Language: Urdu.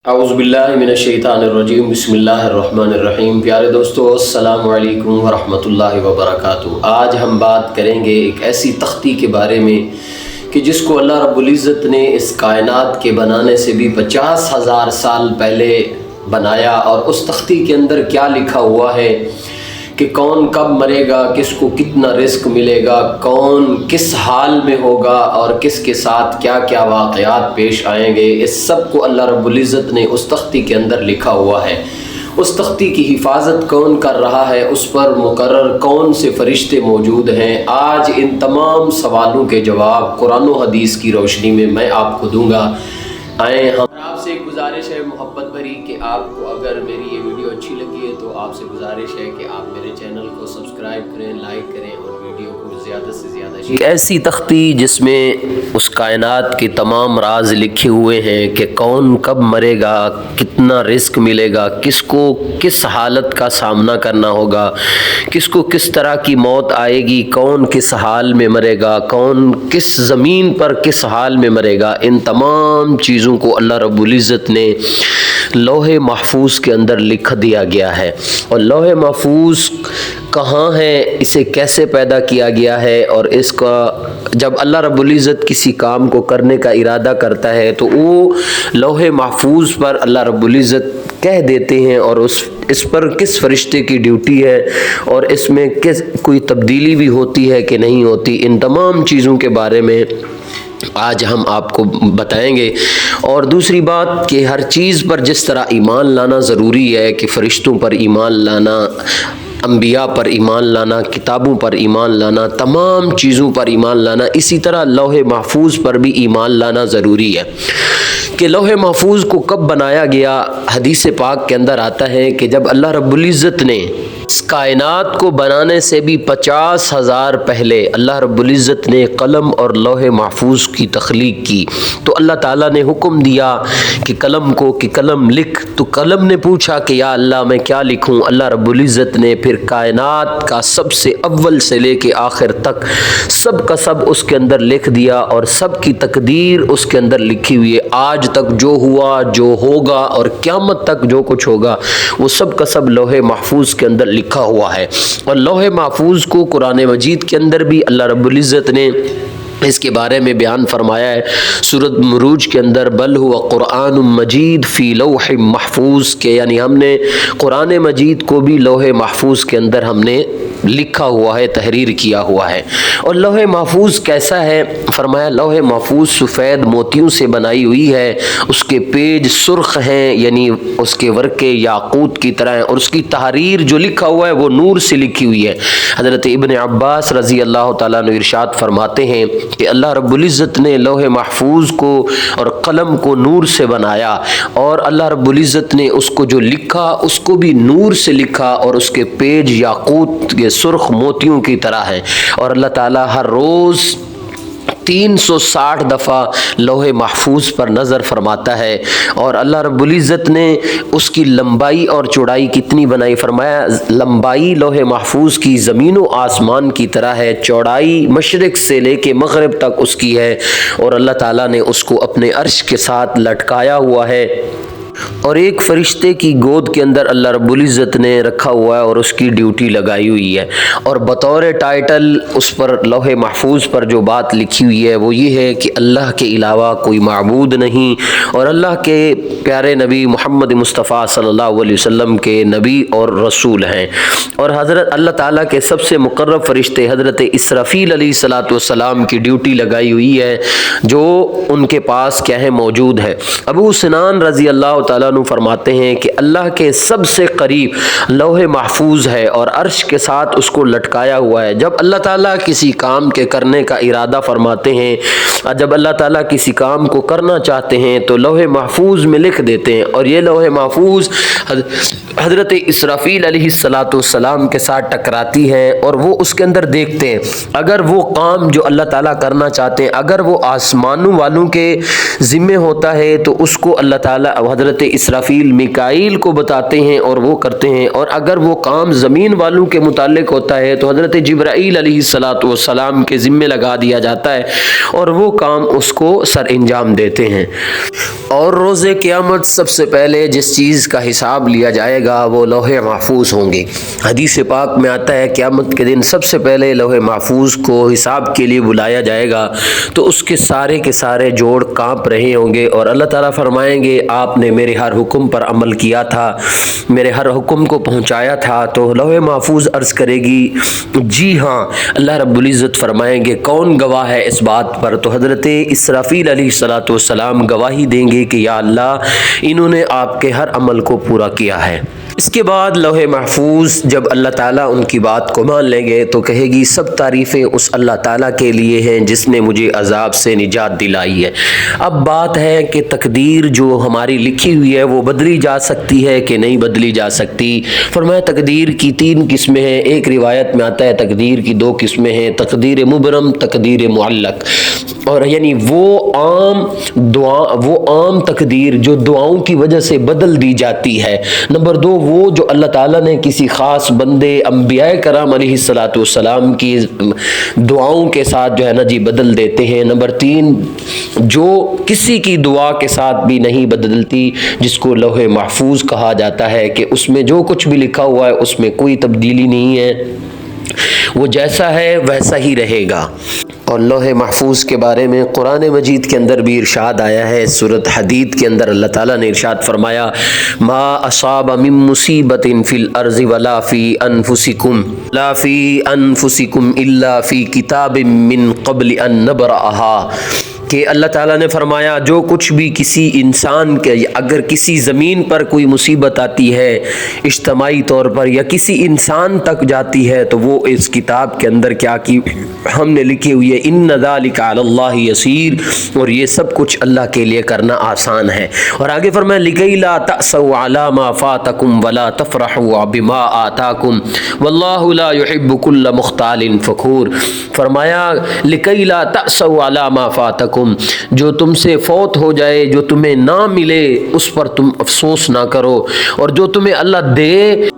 اعوذ باللہ من الشیطان الرجیم بسم اللہ الرحمن الرحیم۔ پیارے دوستو السلام علیکم ورحمۃ اللہ وبرکاتہ۔ آج ہم بات کریں گے ایک ایسی تختی کے بارے میں کہ جس کو اللہ رب العزت نے اس کائنات کے بنانے سے بھی 50,000 سال پہلے بنایا، اور اس تختی کے اندر کیا لکھا ہوا ہے کہ کون کب مرے گا، کس کو کتنا رزق ملے گا، کون کس حال میں ہوگا اور کس کے ساتھ کیا کیا واقعات پیش آئیں گے، اس سب کو اللہ رب العزت نے اس تختی کے اندر لکھا ہوا ہے۔ اس تختی کی حفاظت کون کر رہا ہے، اس پر مقرر کون سے فرشتے موجود ہیں، آج ان تمام سوالوں کے جواب قرآن و حدیث کی روشنی میں میں آپ کو دوں گا۔ آئیں ہم آپ سے ایک گزارش ہے محبت بھری کہ آپ کو اگر میری یہ ویڈیو اچھی لگی ہے تو آپ سے گزارش ہے کہ آپ میرے چینل کو سبسکرائب کریں، لائک کریں اور ویڈیو کو زیادہ سے زیادہ شیئر۔ ایسی تختی جس میں اس کائنات کے تمام راز لکھے ہوئے ہیں کہ کون کب مرے گا، کتنا رزق ملے گا، کس کو کس حالت کا سامنا کرنا ہوگا، کس کو کس طرح کی موت آئے گی، کون کس حال میں مرے گا، کون کس زمین پر کس حال میں مرے گا، ان تمام چیزوں کو اللہ رب العزت نے لوح محفوظ کے اندر لکھ دیا گیا ہے۔ اور لوح محفوظ کہاں ہے، اسے کیسے پیدا کیا گیا ہے، اور اس کا جب اللہ رب العزت کسی کام کو کرنے کا ارادہ کرتا ہے تو وہ لوح محفوظ پر اللہ رب العزت کہہ دیتے ہیں، اور اس پر کس فرشتے کی ڈیوٹی ہے اور اس میں کوئی تبدیلی بھی ہوتی ہے کہ نہیں ہوتی، ان تمام چیزوں کے بارے میں آج ہم آپ کو بتائیں گے۔ اور دوسری بات کہ ہر چیز پر جس طرح ایمان لانا ضروری ہے کہ فرشتوں پر ایمان لانا، انبیاء پر ایمان لانا، کتابوں پر ایمان لانا، تمام چیزوں پر ایمان لانا، اسی طرح لوح محفوظ پر بھی ایمان لانا ضروری ہے۔ کہ لوح محفوظ کو کب بنایا گیا، حدیث پاک کے اندر آتا ہے کہ جب اللہ رب العزت نے اس کائنات کو بنانے سے بھی 50,000 پہلے اللہ رب العزت نے قلم اور لوح محفوظ کی تخلیق کی، تو اللہ تعالیٰ نے حکم دیا کہ قلم کو کہ قلم لکھ، تو قلم نے پوچھا کہ یا اللہ میں کیا لکھوں، اللہ رب العزت نے پھر کائنات کا سب سے اول سے لے کے آخر تک سب کا سب اس کے اندر لکھ دیا، اور سب کی تقدیر اس کے اندر لکھی ہوئی ہے، آج تک جو ہوا، جو ہوگا اور قیامت تک جو کچھ ہوگا وہ سب کا سب لوح محفوظ کے اندر لکھا ہوا ہے۔ اور لوح محفوظ کو قرآن مجید کے اندر بھی اللہ رب العزت نے اس کے بارے میں بیان فرمایا ہے سورۃ مروج کے اندر، بل هو قرآن مجید فی لوح محفوظ، کے یعنی ہم نے قرآن مجید کو بھی لوح محفوظ کے اندر ہم نے لکھا ہوا ہے، تحریر کیا ہوا ہے۔ اور لوح محفوظ کیسا ہے، فرمایا لوح محفوظ سفید موتیوں سے بنائی ہوئی ہے، اس کے پیج سرخ ہیں یعنی اس کے ورقے یاقوت کی طرح ہیں، اور اس کی تحریر جو لکھا ہوا ہے وہ نور سے لکھی ہوئی ہے۔ حضرت ابن عباس رضی اللہ تعالیٰ عنہ ارشاد فرماتے ہیں کہ اللہ رب العزت نے لوح محفوظ کو اور قلم کو نور سے بنایا، اور اللہ رب العزت نے اس کو جو لکھا اس کو بھی نور سے لکھا، اور اس کے پیج یاقوت کے سرخ موتیوں کی طرح ہیں، اور اللہ تعالیٰ ہر روز 360 دفعہ لوح محفوظ پر نظر فرماتا ہے، اور اللہ رب العزت نے اس کی لمبائی اور چوڑائی کتنی بنائی، فرمایا لمبائی لوح محفوظ کی زمین و آسمان کی طرح ہے، چوڑائی مشرق سے لے کے مغرب تک اس کی ہے، اور اللہ تعالیٰ نے اس کو اپنے عرش کے ساتھ لٹکایا ہوا ہے، اور ایک فرشتے کی گود کے اندر اللہ رب العزت نے رکھا ہوا ہے اور اس کی ڈیوٹی لگائی ہوئی ہے۔ اور بطور ٹائٹل اس پر لوح محفوظ پر جو بات لکھی ہوئی ہے وہ یہ ہے کہ اللہ کے علاوہ کوئی معبود نہیں، اور اللہ کے پیارے نبی محمد مصطفیٰ صلی اللہ علیہ وسلم کے نبی اور رسول ہیں، اور حضرت اللہ تعالیٰ کے سب سے مقرب فرشتے حضرت اسرافیل علیہ الصلوۃ والسلام کی ڈیوٹی لگائی ہوئی ہے، جو ان کے پاس کیا ہے موجود ہے۔ ابو سنان رضی اللہ تعالیٰ عنہ فرماتے ہیں کہ اللہ کے سب سے قریب لوح محفوظ ہے اور عرش کے ساتھ اس کو لٹکایا ہوا ہے۔ جب اللہ تعالیٰ کسی کام کے کرنے کا ارادہ فرماتے ہیں، جب اللہ تعالیٰ کسی کام کو کرنا چاہتے ہیں تو لوح محفوظ میں لکھ دیتے ہیں، اور یہ لوح محفوظ حضرت اسرافیل علیہ الصلوۃ والسلام کے ساتھ ٹکراتی ہے، اور وہ اس کے اندر دیکھتے ہیں اگر وہ کام جو اللہ تعالیٰ کرنا چاہتے ہیں اگر وہ آسمانوں والوں کے ذمے ہوتا ہے تو اس کو اللہ تعالیٰ حضرت حضرت اسرافیل میکائیل کو بتاتے ہیں اور وہ کرتے ہیں، اور اگر وہ کام زمین والوں کے متعلق ہوتا ہے تو حضرت جبرائیل علیہ السلام کے ذمے لگا دیا جاتا ہے اور وہ کام اس کو سر انجام دیتے ہیں۔ اور روز قیامت سب سے پہلے جس چیز کا حساب لیا جائے گا وہ لوح محفوظ ہوں گے۔ حدیث پاک میں آتا ہے قیامت کے دن سب سے پہلے لوح محفوظ کو حساب کے لیے بلایا جائے گا تو اس کے سارے جوڑ کانپ رہے ہوں گے، اور اللہ تعالیٰ فرمائیں گے آپ نے میرے ہر حکم پر عمل کیا تھا، میرے ہر حکم کو پہنچایا تھا۔ تو لوح محفوظ عرض کرے گی جی ہاں۔ اللہ رب العزت فرمائیں گے کون گواہ ہے اس بات پر؟ تو حضرت اسرافیل علیہ السلام گواہی دیں گے کہ یا اللہ انہوں نے آپ کے ہر عمل کو پورا کیا ہے۔ اس کے بعد لوح محفوظ جب اللہ تعالیٰ ان کی بات کو مان لیں گے تو کہے گی سب تعریفیں اس اللہ تعالیٰ کے لیے ہیں جس نے مجھے عذاب سے نجات دلائی ہے۔ اب بات ہے کہ تقدیر جو ہماری لکھی ہوئی ہے وہ بدلی جا سکتی ہے کہ نہیں بدلی جا سکتی؟ فرمایا تقدیر کی 3 قسمیں ہیں۔ ایک روایت میں آتا ہے تقدیر کی 2 قسمیں ہیں، تقدیر مبرم، تقدیر معلق، اور یعنی وہ عام تقدیر جو دعاؤں کی وجہ سے بدل دی جاتی ہے۔ نمبر 2 وہ جو اللہ تعالیٰ نے کسی خاص بندے انبیاء کرام علیہ السلام کی دعاؤں کے ساتھ جو ہے نا جی بدل دیتے ہیں۔ نمبر 3 جو کسی کی دعا کے ساتھ بھی نہیں بدلتی، جس کو لوح محفوظ کہا جاتا ہے کہ اس میں جو کچھ بھی لکھا ہوا ہے اس میں کوئی تبدیلی نہیں ہے، وہ جیسا ہے ویسا ہی رہے گا۔ اور لوح محفوظ کے بارے میں قرآن مجید کے اندر بھی ارشاد آیا ہے۔ سورۃ حدید کے اندر اللہ تعالیٰ نے ارشاد فرمایا ما اصاب من مصیبت فی الارض ولا فی انفسکم الا فی کتاب من قبل ان نبرأها، کہ اللہ تعالیٰ نے فرمایا جو کچھ بھی کسی انسان کے اگر کسی زمین پر کوئی مصیبت آتی ہے اجتماعی طور پر یا کسی انسان تک جاتی ہے تو وہ اس کتاب کے اندر کیا کی ہم نے لکھی ہوئی ہے ان ذلک علی اللہ یسیر، اور یہ سب کچھ اللہ کے لیے کرنا آسان ہے۔ اور آگے فرمایا لکی لا تأسوا علی ما فاتکم ولا تفرحوا بما آتاکم واللہ لا يحب کل مختال فخور۔ فرمایا لکی لا تأسوا علی ما فاتکم، جو تم سے فوت ہو جائے، جو تمہیں نہ ملے اس پر تم افسوس نہ کرو، اور جو تمہیں اللہ دے